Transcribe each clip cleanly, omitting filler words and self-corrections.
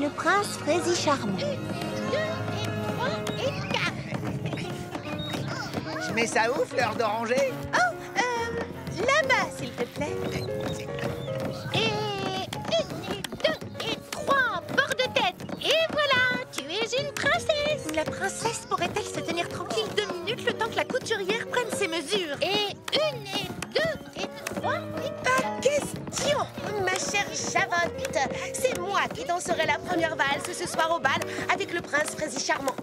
le prince Frazy Charmant. 1, 2 et 3 et 4. Je mets ça où, fleur d'oranger? Oh, là-bas, s'il te plaît. Et 1 et 2 et 3, bord de tête. Et voilà, tu es une princesse. La princesse pourrait-elle se tenir tranquille 2 minutes le temps que la couturière prenne ses mesures? Et 1 et 2 et 3 et 4. Pas question, ma chère Javotte. C'est moi qui danserai la première valse ce soir au bal avec le prince Frazy Charmant.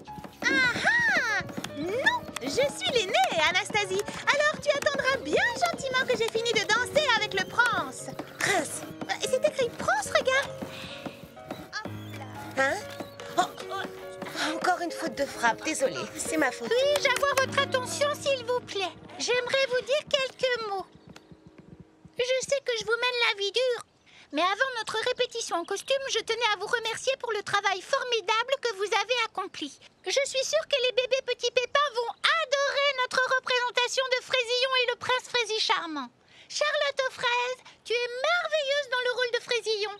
Ah ah! Non, je suis l'aînée, Anastasie. Alors tu attendras bien gentiment que j'ai fini de danser avec le prince. Prince, C'est écrit prince, regarde. hein? Oh, encore une faute de frappe, désolée, c'est ma faute. Puis-je avoir votre attention, s'il vous plaît? J'aimerais vous dire quelques mots. Je sais que je vous mène la vie dure, mais avant notre répétition en costume, je tenais à vous remercier pour le travail formidable que vous avez accompli. Je suis sûre que les bébés petits pépins vont adorer notre représentation de Fraisillon et le prince Frazy Charmant. Charlotte aux fraises, tu es merveilleuse dans le rôle de Fraisillon.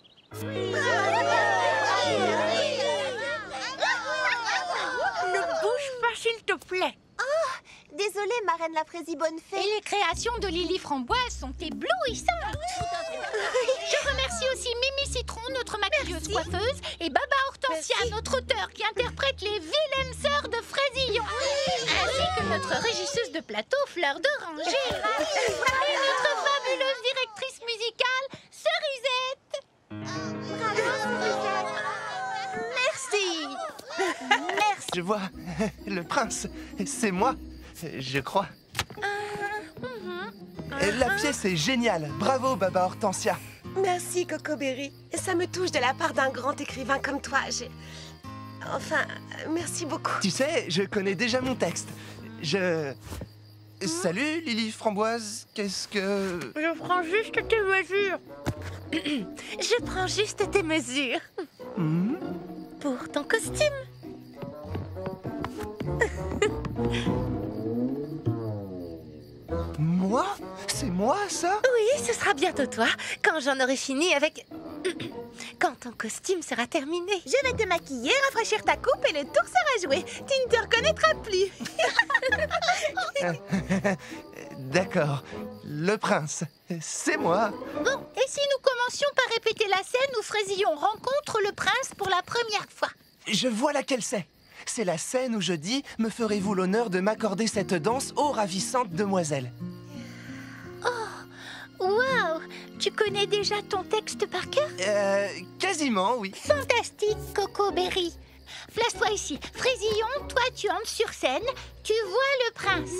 Ne bouge pas, s'il te plaît. Désolée, marraine la Frazy Bonnefée. Et les créations de Lily Framboise sont éblouissantes. Je remercie aussi Mimi Citron, notre maquilleuse coiffeuse, et Baba Hortensia, notre auteur qui interprète les vilaines sœurs de Fraisillon, ainsi que notre régisseuse de plateau, Fleur d'Oranger, et notre fabuleuse directrice musicale, Cerisette. Merci. Je vois, le prince, c'est moi, je crois. La pièce est géniale, bravo Baba Hortensia. Merci, Coco Berry. Ça me touche de la part d'un grand écrivain comme toi. Enfin, merci beaucoup. Tu sais, je connais déjà mon texte. Salut Lily Framboise, qu'est-ce que... Je prends juste tes mesures. Je prends juste tes mesures. Pour ton costume. Moi? C'est moi, ça? Oui, ce sera bientôt toi, quand j'en aurai fini avec... Quand ton costume sera terminé. Je vais te maquiller, rafraîchir ta coupe et le tour sera joué. Tu ne te reconnaîtras plus. D'accord, le prince, c'est moi. Bon, et si nous commencions par répéter la scène où Fraisillon rencontre le prince pour la première fois? Je vois laquelle c'est. C'est la scène où je dis « Me ferez-vous l'honneur de m'accorder cette danse, ô ravissante demoiselle ?» Waouh! Tu connais déjà ton texte par cœur? Quasiment, oui. Fantastique, Coco Berry. Place-toi ici. Fraisillon, toi tu entres sur scène, tu vois le prince.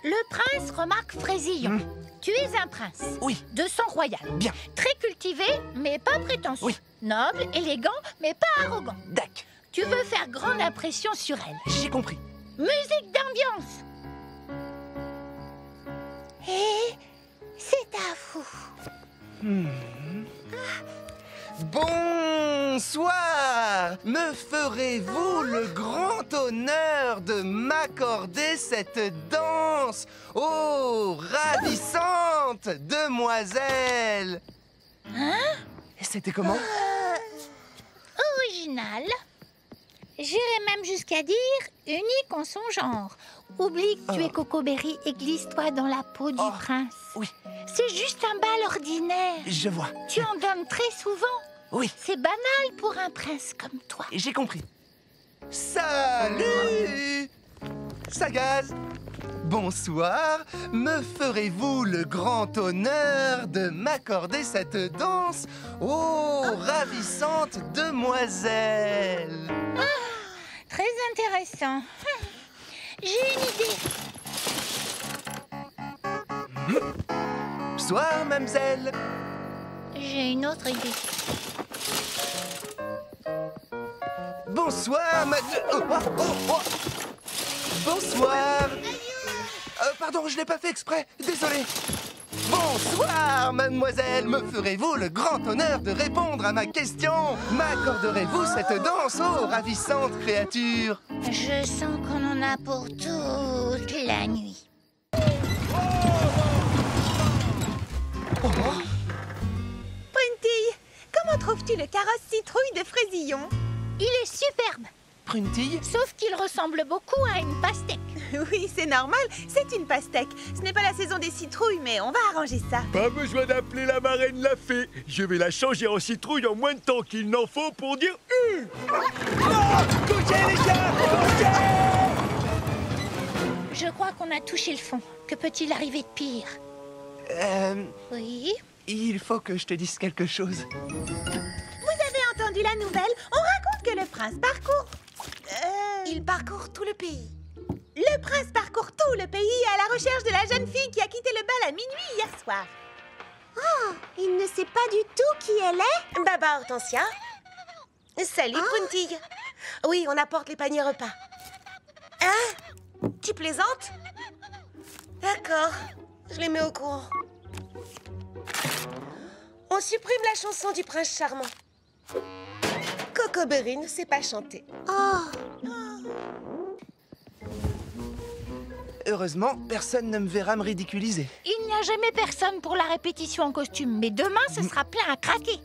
Le prince remarque Fraisillon. Tu es un prince. Oui. De sang royal. Bien. Très cultivé, mais pas prétentieux. Oui. Noble, élégant, mais pas arrogant. Dac. Tu veux faire grande impression sur elle. J'ai compris. Musique d'ambiance. Et c'est à vous. Bonsoir! Me ferez-vous le grand honneur de m'accorder cette danse, ô ravissante demoiselle? C'était comment? Original. J'irais même jusqu'à dire unique en son genre. Oublie que tu es Coco Berry et glisse-toi dans la peau du prince. Oui, C'est juste un bal ordinaire. je vois. Tu en donnes très souvent. Oui, C'est banal pour un prince comme toi. j'ai compris. Salut! Sagaz! Bonsoir, me ferez-vous le grand honneur de m'accorder cette danse, ô ravissante demoiselle? Très intéressant. J'ai une idée. Bonsoir, mademoiselle. J'ai une autre idée. Bonsoir, Bonsoir. Pardon, je l'ai pas fait exprès, désolé. Bonsoir, mademoiselle. Me ferez-vous le grand honneur de répondre à ma question? M'accorderez-vous cette danse, ô ravissante créature? Je sens qu'on en a pour toute la nuit. Printy, comment trouves-tu le carrosse citrouille de Fraisillon? Il est superbe, Prunetille? sauf qu'il ressemble beaucoup à une pastèque. Oui, c'est normal, c'est une pastèque. Ce n'est pas la saison des citrouilles, mais on va arranger ça. Pas besoin d'appeler la marraine la fée. Je vais la changer en citrouille en moins de temps qu'il n'en faut pour dire Couchez les gars! Couchez! Je crois qu'on a touché le fond. Que peut-il arriver de pire? Oui? Il faut que je te dise quelque chose. Vous avez entendu la nouvelle? On raconte que le prince parcourt... Il parcourt tout le pays. Le prince parcourt tout le pays à la recherche de la jeune fille qui a quitté le bal à minuit hier soir. Il ne sait pas du tout qui elle est. Baba Hortensia. Salut, Prunetille. Oui, on apporte les paniers repas. Hein? Tu plaisantes? D'accord, je les mets au courant. On supprime la chanson du prince charmant. Coco Berry ne sait pas chanter. Heureusement, personne ne me verra me ridiculiser. Il n'y a jamais personne pour la répétition en costume, mais demain, ce sera plein à craquer.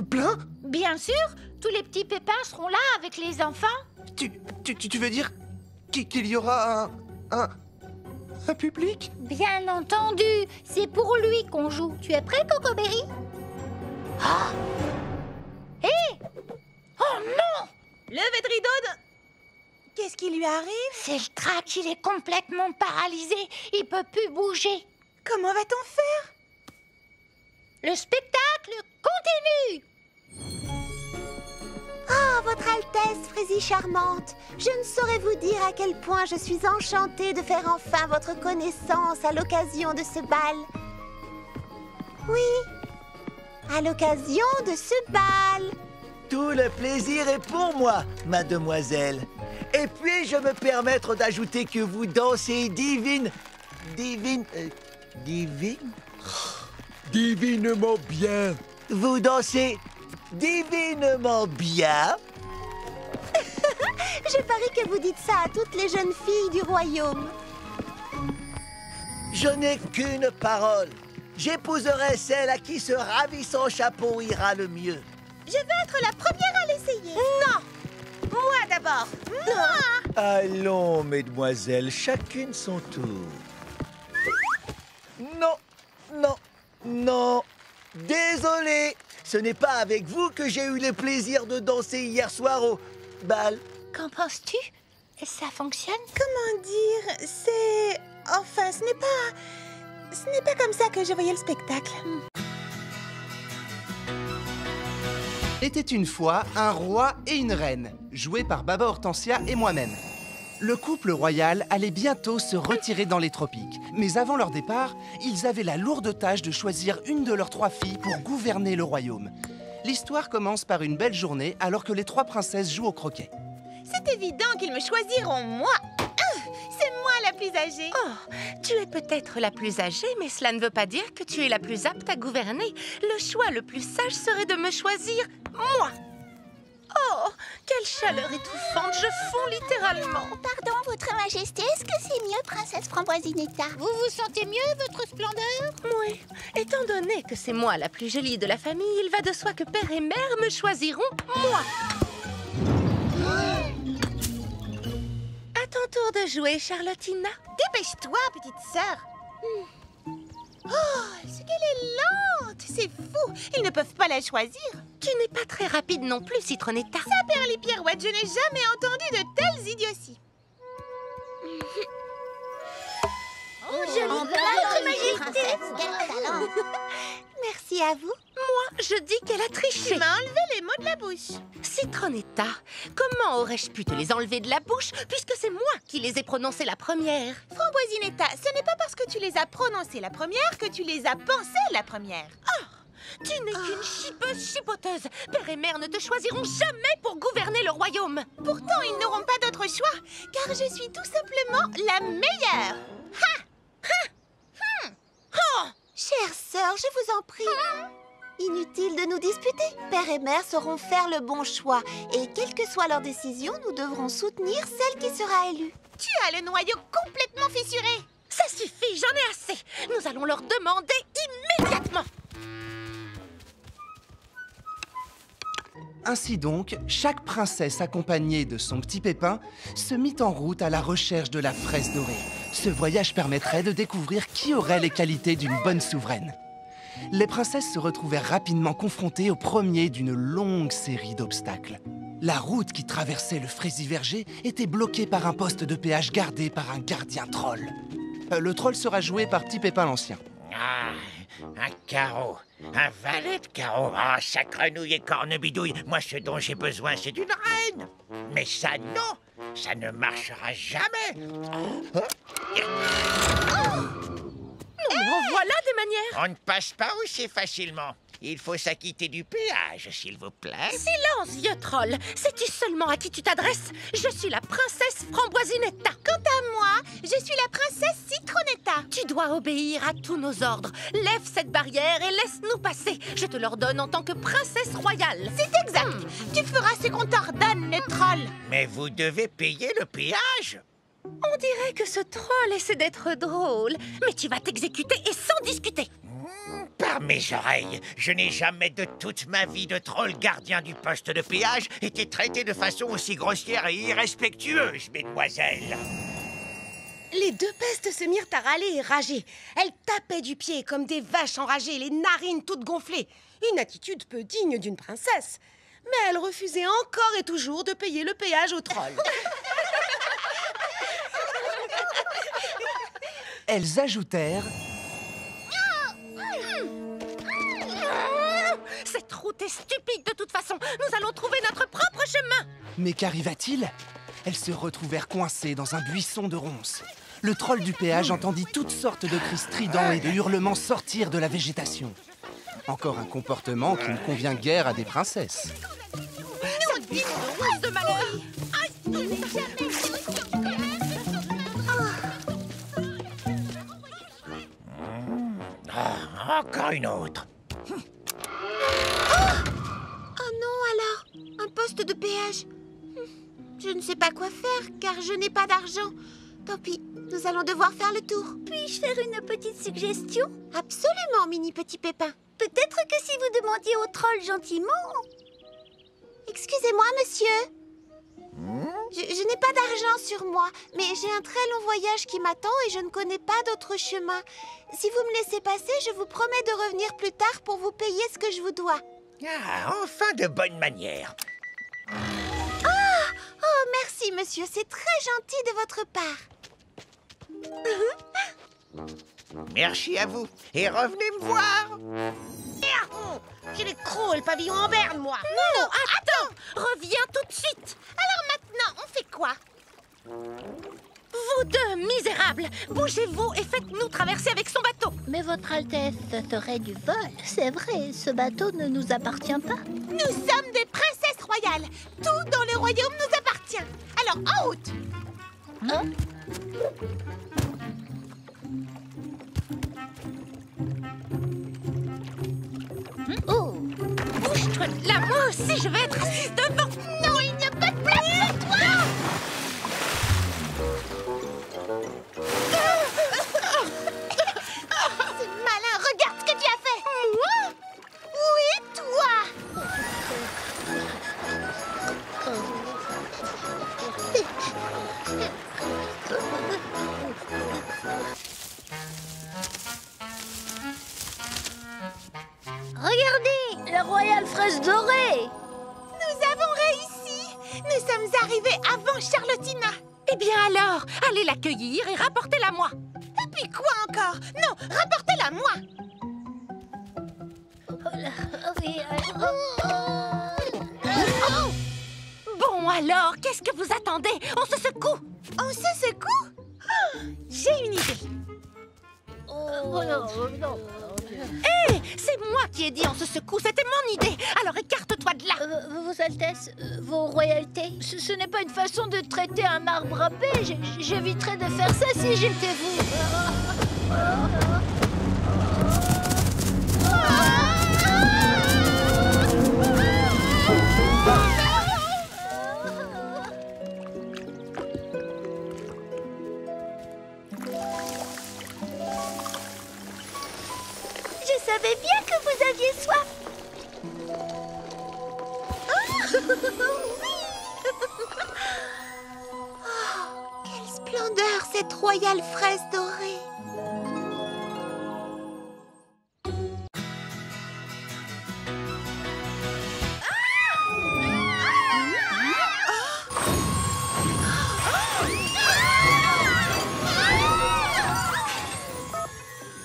Plein? Bien sûr, tous les petits pépins seront là avec les enfants. Tu veux dire qu'il y aura un public? Bien entendu, c'est pour lui qu'on joue. Tu es prêt, Coco Berry? Ah! Hé! Oh non! Levez de rideau de... Qu'est-ce qui lui arrive? C'est le crack, il est complètement paralysé. Il peut plus bouger. Comment va-t-on faire? Le spectacle continue! Oh, votre Altesse, Frésie charmante, je ne saurais vous dire à quel point je suis enchantée de faire enfin votre connaissance à l'occasion de ce bal. Oui, à l'occasion de ce bal. Tout le plaisir est pour moi, mademoiselle. Et puis-je me permettre d'ajouter que vous dansez divine... Divine... divine? divinement bien. Vous dansez divinement bien. Je parie que vous dites ça à toutes les jeunes filles du royaume. Je n'ai qu'une parole. J'épouserai celle à qui ce ravissant chapeau ira le mieux. Je veux être la première à l'essayer. Non! Moi d'abord. Allons, mesdemoiselles, chacune son tour. Non, non, non. Désolé. Ce n'est pas avec vous que j'ai eu le plaisir de danser hier soir au bal. Qu'en penses-tu? Ça fonctionne? Comment dire? C'est... Enfin, ce n'est pas comme ça que je voyais le spectacle. Était une fois un roi et une reine, joués par Baba Hortensia et moi-même. Le couple royal allait bientôt se retirer dans les tropiques. Mais avant leur départ, ils avaient la lourde tâche de choisir une de leurs 3 filles pour gouverner le royaume. L'histoire commence par une belle journée alors que les 3 princesses jouent au croquet. C'est évident qu'ils me choisiront moi. C'est moi la plus âgée. Oh, tu es peut-être la plus âgée, mais cela ne veut pas dire que tu es la plus apte à gouverner. Le choix le plus sage serait de me choisir, moi. Oh, quelle chaleur étouffante, je fonds littéralement. Pardon, votre majesté, est-ce que c'est mieux, princesse Framboisinetta? Vous vous sentez mieux, votre splendeur? Oui, étant donné que c'est moi la plus jolie de la famille, il va de soi que père et mère me choisiront, moi. À ton tour de jouer, Charlottina. Dépêche-toi, petite sœur. Oh, ce qu'elle est lente. C'est fou. Ils ne peuvent pas la choisir. Tu n'es pas très rapide non plus, Citronnetta. Ça perd les pirouettes. Je n'ai jamais entendu de telles idioties. Oh, jolie votre majesté. Quel talent. Merci à vous. Moi, je dis qu'elle a Tu triché. m'as enlevé les mots de la bouche. Citronnetta, comment aurais-je pu te les enlever de la bouche puisque c'est moi qui les ai prononcés la première? Framboisinetta, ce n'est pas parce que tu les as prononcées la première que tu les as pensées la première. Tu n'es qu'une chipoteuse. Père et mère ne te choisiront jamais pour gouverner le royaume. Pourtant, ils n'auront pas d'autre choix, car je suis tout simplement la meilleure. Chère sœur, je vous en prie. Inutile de nous disputer. Père et mère sauront faire le bon choix. Et quelle que soit leur décision, nous devrons soutenir celle qui sera élue. Tu as le noyau complètement fissuré. Ça suffit, j'en ai assez. Nous allons leur demander immédiatement. Ainsi donc, chaque princesse accompagnée de son petit Pépin se mit en route à la recherche de la fraise dorée. Ce voyage permettrait de découvrir qui aurait les qualités d'une bonne souveraine. Les princesses se retrouvèrent rapidement confrontées au premier d'une longue série d'obstacles. La route qui traversait le fraisier-verger était bloquée par un poste de péage gardé par un gardien troll. Le troll sera joué par Petit Pépin l'Ancien. Ah, un carreau, un valet de carreau. Ah, sacrenouille et cornebidouille. Moi, ce dont j'ai besoin, c'est d'une reine. Mais ça, non, ça ne marchera jamais. En voilà des manières. On ne passe pas aussi facilement. Il faut s'acquitter du péage, s'il vous plaît. Silence, vieux troll. Sais-tu seulement à qui tu t'adresses? Je suis la princesse Framboisinetta. Quant à moi, je suis la princesse Citronetta. Tu dois obéir à tous nos ordres. Lève cette barrière et laisse-nous passer. Je te l'ordonne en tant que princesse royale. C'est exact. Tu feras ce qu'on t'ordonne, le troll. Mais vous devez payer le péage. On dirait que ce troll essaie d'être drôle. Mais tu vas t'exécuter et sans discuter. Par mes oreilles, je n'ai jamais de toute ma vie de troll gardien du poste de péage été traité de façon aussi grossière et irrespectueuse, mesdemoiselles. Les deux pestes se mirent à râler et rager. Elles tapaient du pied comme des vaches enragées, les narines toutes gonflées. Une attitude peu digne d'une princesse. Mais elles refusaient encore et toujours de payer le péage au troll. Elles ajoutèrent... Cette route est stupide de toute façon. Nous allons trouver notre propre chemin. Mais qu'arriva-t-il? Elles se retrouvèrent coincées dans un buisson de ronces. Le troll du péage entendit toutes sortes de cris stridents et de hurlements sortir de la végétation. Encore un comportement qui ne convient guère à des princesses. De malheur. Ah, encore une autre. Oh non, alors, un poste de péage. Je ne sais pas quoi faire, car je n'ai pas d'argent. Tant pis, nous allons devoir faire le tour. Puis-je faire une petite suggestion? Absolument, mini petit Pépin. Peut-être que si vous demandiez au troll gentiment... Excusez-moi, monsieur. Je n'ai pas d'argent sur moi, mais j'ai un très long voyage qui m'attend et je ne connais pas d'autre chemin. Si vous me laissez passer, je vous promets de revenir plus tard pour vous payer ce que je vous dois. Ah, enfin de bonne manière. Oh, merci, monsieur. C'est très gentil de votre part. Merci à vous. Et revenez me voir. J'ai les crocs et le pavillon en berne, moi. Non, attends. Reviens tout de suite. Alors maintenant, on fait quoi? Vous deux misérables, bougez-vous et faites-nous traverser avec son bateau. Mais votre Altesse ferait du vol. C'est vrai, ce bateau ne nous appartient pas. Nous sommes des princesses royales. Tout dans le royaume nous appartient. Alors, en route. Oh, Bouge-toi de là, moi aussi je vais être assise devant. Non, il n'y a pas de place pour toi. C'est malin, regarde ce que tu as fait. Moi? Oui, toi. regardez, la royale fraise dorée. Nous avons réussi. Nous sommes arrivés avant Charlottina. Eh bien alors, allez l'accueillir et rapportez-la moi. Et puis quoi encore? Non, rapportez-la moi. Bon alors, qu'est-ce que vous attendez? On se secoue. On se secoue? Oh, j'ai une idée. Hé, c'est moi qui ai dit on se secoue, c'était mon idée. Alors écarte-toi de là. Vos Altesses, vos royautés, ce n'est pas une façon de traiter un marbre râpé. J'éviterais de faire ça si j'étais vous. Je savais bien que vous aviez soif. cette royale fraise dorée.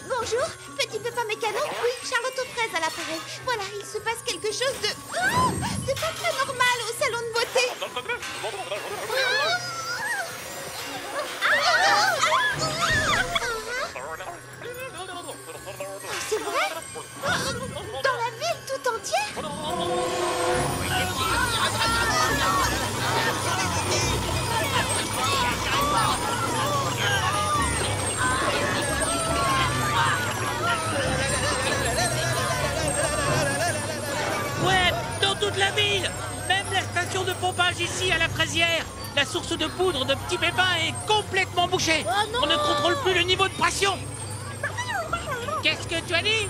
Bonjour, petit pépin mécano. Oui, Charlotte aux fraises à l'appareil. Voilà, il se passe quelque chose de pas très normal au salon de beauté. C'est vrai? Dans la ville tout entière? Ouais, dans toute la ville. Même la station de pompage ici à la Fraisière. La source de poudre de Petit Pépin est complètement bouchée. On ne contrôle plus le niveau de pression. Qu'est-ce que tu as dit?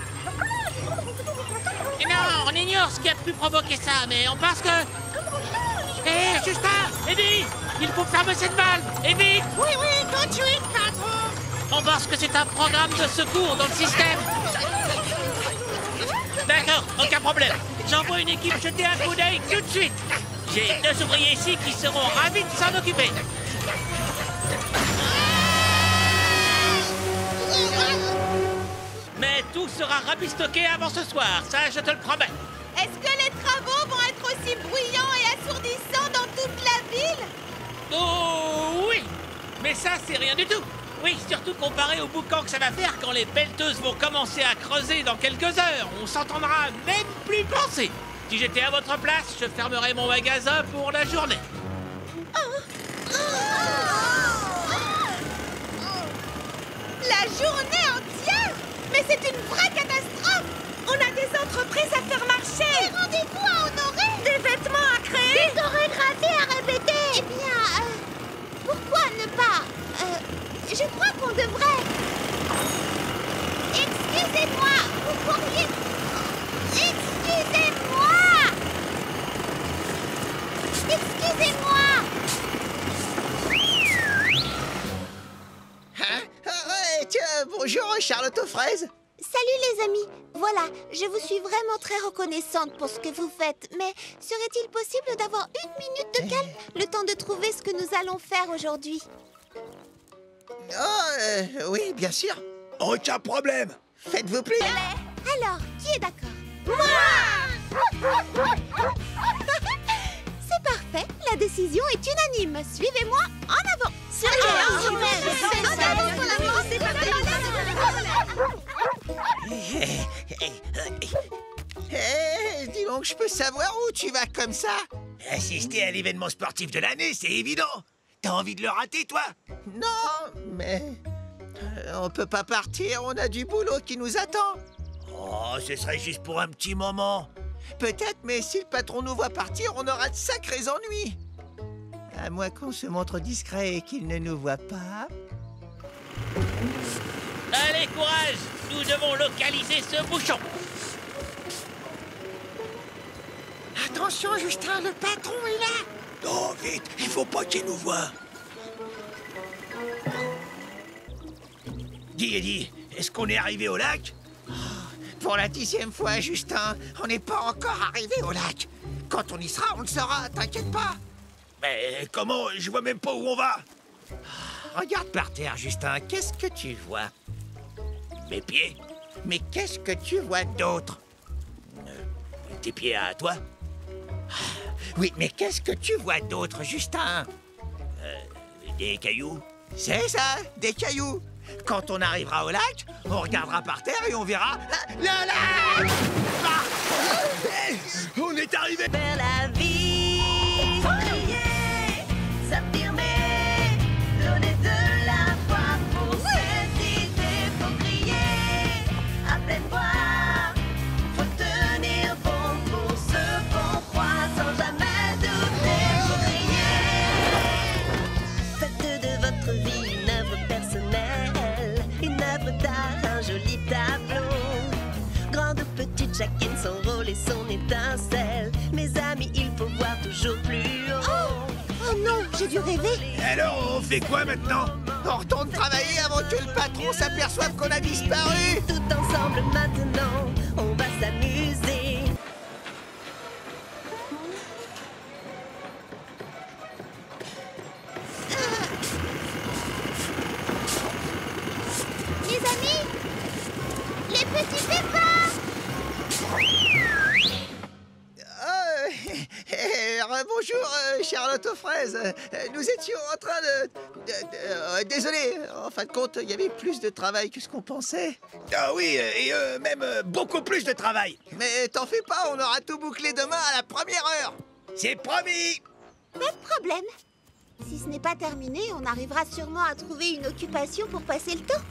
Et non, on ignore ce qui a pu provoquer ça, mais on pense que... Hé, Justin, Eddie, il faut fermer cette valve, et vite! Oui, tout de suite, patron. On pense que c'est un programme de secours dans le système. D'accord, aucun problème. J'envoie une équipe jeter un coup d'œil tout de suite. J'ai 2 ouvriers ici qui seront ravis de s'en occuper. Mais tout sera rabistoqué avant ce soir, ça je te le promets. Est-ce que les travaux vont être aussi bruyants et assourdissants dans toute la ville? Oh oui. Mais ça c'est rien du tout. Oui, surtout comparé au boucan que ça va faire quand les pelleteuses vont commencer à creuser dans quelques heures. On s'entendra même plus penser. Si j'étais à votre place, je fermerais mon magasin pour la journée. La journée entière? Mais c'est une vraie catastrophe! On a des entreprises à faire marcher! Des rendez-vous à honorer! Des vêtements à créer! Des chorégraphies à répéter. Eh bien, pourquoi ne pas... je crois qu'on devrait... Excusez-moi, vous pourriez... Excusez-moi! Excusez-moi! Hein? Ouais, tiens, bonjour, Charlotte aux fraises. Salut les amis. Voilà, je vous suis vraiment très reconnaissante pour ce que vous faites. Mais serait-il possible d'avoir 1 minute de calme, le temps de trouver ce que nous allons faire aujourd'hui? Oh, oui, bien sûr. Aucun problème. Faites-vous plaisir. Alors, qui est d'accord? Moi! C'est parfait, la décision est unanime. Suivez-moi en avant. Dis donc, je peux savoir où tu vas comme ça? Assister à l'événement sportif de l'année, c'est évident. T'as envie de le rater, toi? Non, mais... on peut pas partir, on a du boulot qui nous attend. Oh, ce serait juste pour un petit moment. Peut-être, mais si le patron nous voit partir, on aura de sacrés ennuis. À moins qu'on se montre discret et qu'il ne nous voit pas. Allez, courage! Nous devons localiser ce bouchon. Attention, Justin, le patron est là. Non, vite, il faut pas qu'il nous voie. Dis, Eddie, est-ce qu'on est arrivé au lac? Pour la 10e fois, Justin, on n'est pas encore arrivé au lac. Quand on y sera, on le saura, t'inquiète pas. Mais comment? Je vois même pas où on va. Regarde par terre, Justin, qu'est-ce que tu vois? Mes pieds? Mais qu'est-ce que tu vois d'autre? Tes pieds à toi? Oui, mais qu'est-ce que tu vois d'autre, Justin? Des cailloux? C'est ça, des cailloux. Quand on arrivera au lac, on regardera par terre et on verra le lac. Hey, on est arrivé. Vers la vie, crier, s'affirmer, donner de la voix pour cette idée, faut crier à pleine voix, faut tenir bon pour ce qu'on croit sans jamais douter, faut crier. Faites de votre vie une œuvre personnelle, une œuvre d'art, un joli tableau. Grande ou petite, chacune son rôle et son étincelle. Mes amis, il faut voir toujours plus haut. Oh non, j'ai dû rêver. Alors, on fait quoi maintenant? On retourne travailler avant que le patron s'aperçoive qu'on a disparu. Tout ensemble maintenant, on va s'amuser. Les amis, les petits pépins. Bonjour, Charlotte aux fraises. Nous étions en train désolé, en fin de compte, il y avait plus de travail que ce qu'on pensait. Ah oui, et même beaucoup plus de travail. Mais t'en fais pas, on aura tout bouclé demain à la première heure. C'est promis. Pas de problème. Si ce n'est pas terminé, on arrivera sûrement à trouver une occupation pour passer le temps.